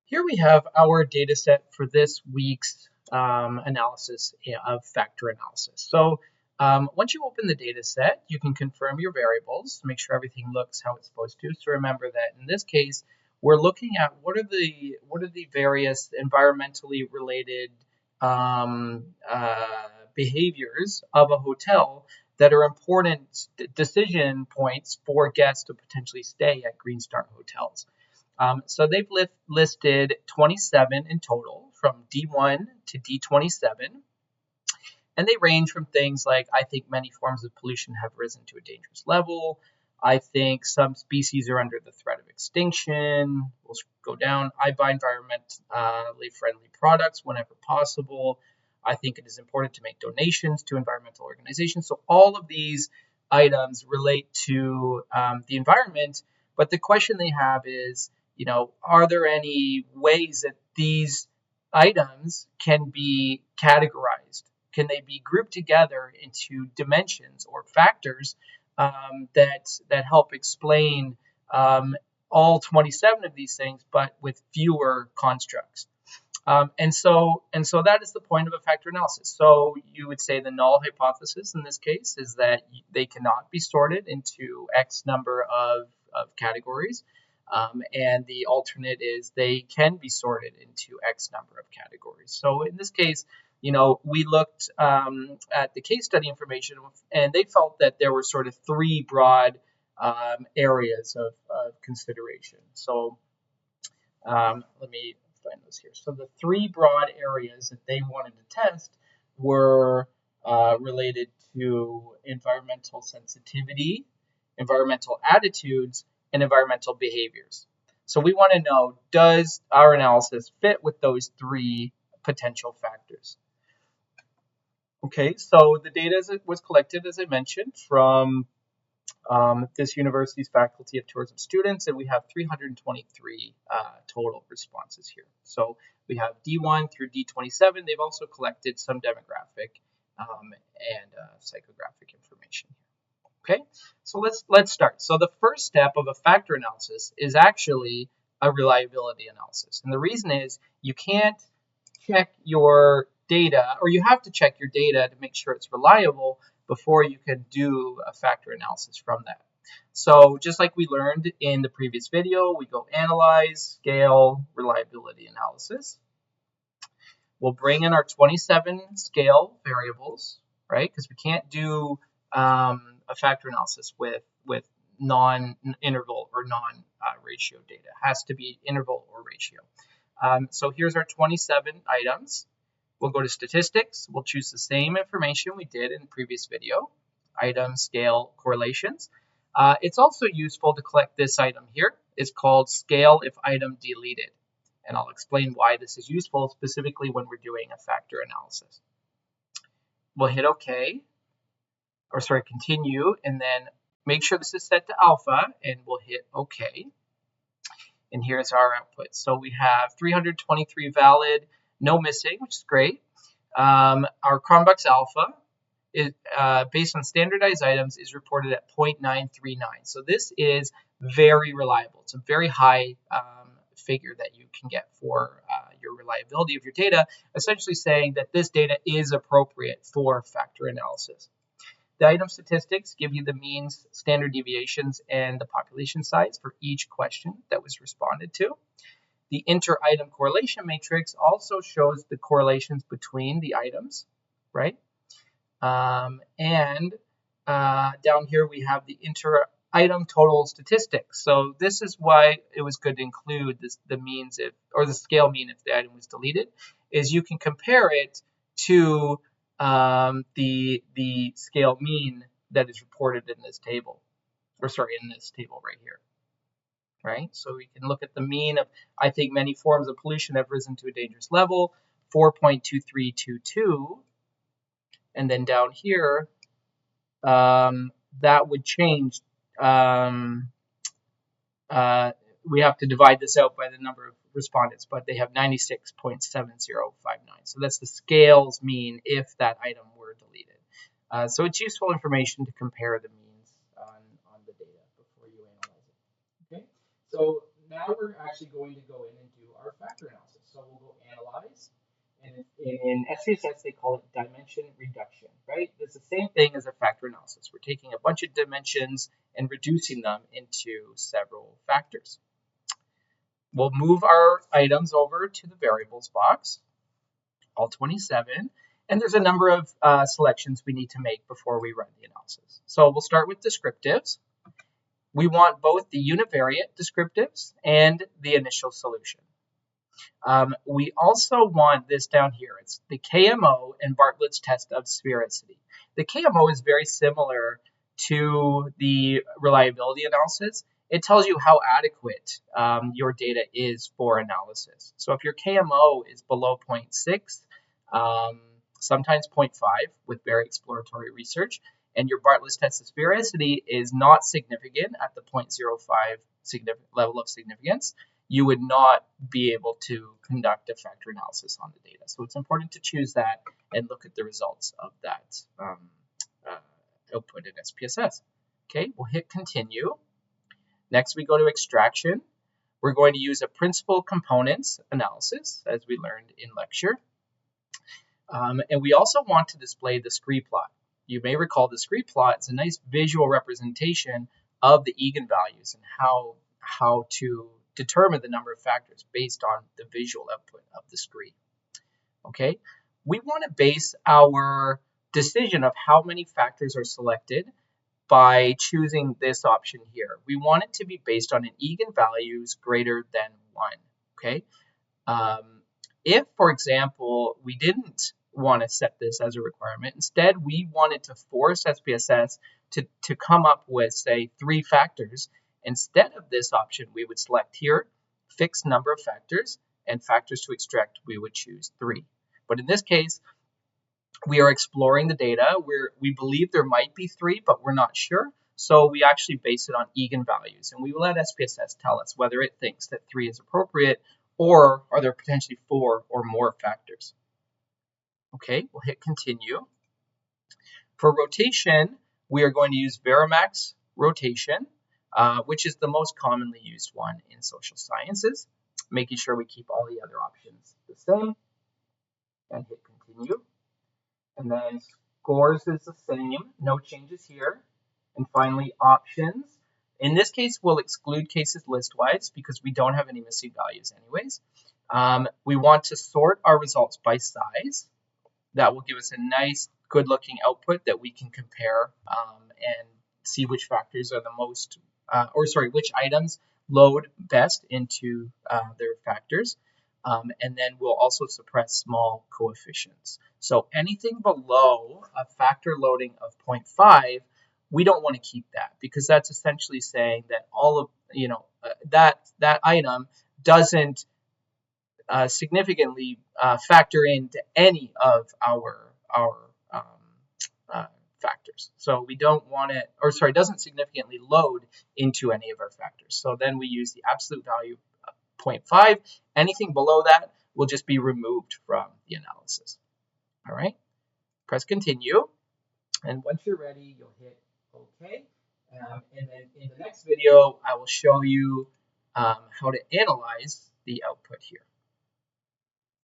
Here we have our data set for this week's analysis of factor analysis. So once you open the data set, you can confirm your variables to make sure everything looks how it's supposed to. So remember that in this case, we're looking at what are the various environmentally related behaviors of a hotel that are important decision points for guests to potentially stay at Green Star hotels. So they've listed 27 in total, from D1 to D27, and they range from things like, I think many forms of pollution have risen to a dangerous level. I think some species are under the threat of extinction. We'll go down. I buy environmentally friendly products whenever possible. I think it is important to make donations to environmental organizations. So all of these items relate to the environment, but the question they have is, are there any ways that these items can be categorized? Can they be grouped together into dimensions or factors that help explain all 27 of these things, but with fewer constructs? And so that is the point of a factor analysis. So you would say the null hypothesis in this case is that they cannot be sorted into X number of categories. And the alternate is they can be sorted into X number of categories. So in this case, we looked at the case study information, and they felt that there were sort of three broad areas of consideration. So let me find those here. So the three broad areas that they wanted to test were related to environmental sensitivity, environmental attitudes, and environmental behaviors. So we want to know, does our analysis fit with those three potential factors? Okay, so the data was collected, as I mentioned, from this university's Faculty of Tourism students, and we have 323 total responses here. So we have D1 through D27. They've also collected some demographic and psychographic information here. Okay, so let's start. So the first step of a factor analysis is actually a reliability analysis, and the reason is you can't check your data, or you have to check your data to make sure it's reliable before you can do a factor analysis from that. So just like we learned in the previous video, we go analyze, scale, reliability analysis. We'll bring in our 27 scale variables, right? Because we can't do a factor analysis with non-interval or non-ratio data. It has to be interval or ratio. So here's our 27 items. We'll go to statistics. We'll choose the same information we did in the previous video, item, scale, correlations. It's also useful to collect this item here. It's called scale if item deleted. And I'll explain why this is useful, specifically when we're doing a factor analysis. We'll hit OK, continue, and then make sure this is set to alpha, and we'll hit OK. And here's our output. So we have 323 valid, no missing, which is great. Our Cronbach's alpha, is, based on standardized items, is reported at 0.939. So this is very reliable. It's a very high figure that you can get for your reliability of your data, essentially saying that this data is appropriate for factor analysis. The item statistics give you the means, standard deviations, and the population size for each question that was responded to. The inter-item correlation matrix also shows the correlations between the items, right? And down here we have the inter-item total statistics. So this is why it was good to include the means or the scale mean if the item was deleted, is you can compare it to the scale mean that is reported in this table, in this table right here. Right? So we can look at the mean of, I think many forms of pollution have risen to a dangerous level, 4.2322. And then down here, that would change. We have to divide this out by the number of respondents, but they have 96.7059. So that's the scales mean if that item were deleted. So it's useful information to compare the means on the data before you analyze it. Okay, so now we're actually going to go in and do our factor in SPSS, they call it dimension reduction, right? It's the same thing as a factor analysis. We're taking a bunch of dimensions and reducing them into several factors. We'll move our items over to the variables box, all 27, and there's a number of selections we need to make before we run the analysis. So we'll start with descriptives. We want both the univariate descriptives and the initial solution. We also want this down here. It's the KMO and Bartlett's test of sphericity. The KMO is very similar to the reliability analysis. It tells you how adequate your data is for analysis. So if your KMO is below 0.6, sometimes 0.5 with very exploratory research, and your Bartlett's test of sphericity is not significant at the 0.05 level of significance, you would not be able to conduct a factor analysis on the data. So it's important to choose that and look at the results of that output in SPSS. Okay, we'll hit continue. Next, we go to extraction. We're going to use a principal components analysis, as we learned in lecture. And we also want to display the scree plot. You may recall the scree plot is a nice visual representation of the eigenvalues and how to determine the number of factors based on the visual output of the scree. Okay, we want to base our decision of how many factors are selected by choosing this option here. We want it to be based on an eigenvalues greater than 1. Okay, if, for example, we didn't want to set this as a requirement, instead we wanted to force SPSS to come up with, say, 3 factors. Instead of this option, we would select here, fixed number of factors, and factors to extract, we would choose 3. But in this case, we are exploring the data where we believe there might be 3, but we're not sure. So we actually base it on eigenvalues, and we will let SPSS tell us whether it thinks that 3 is appropriate, or are there potentially 4 or more factors. Okay, we'll hit continue. For rotation, we are going to use Varimax rotation, which is the most commonly used one in social sciences, making sure we keep all the other options the same, and hit continue. And then scores is the same, no changes here. And finally, options. In this case, we'll exclude cases listwise because we don't have any missing values anyways. We want to sort our results by size. That will give us a nice, good-looking output that we can compare and see which factors are the most, which items load best into their factors. And then we'll also suppress small coefficients. So anything below a factor loading of 0.5, we don't want to keep that because that's essentially saying that all of, that item doesn't significantly factor into any of our factors. So we don't want it, doesn't significantly load into any of our factors. So then we use the absolute value 0.5. Anything below that will just be removed from the analysis. All right, press continue. And once you're ready, you'll hit OK. And then in the next video, I will show you how to analyze the output here.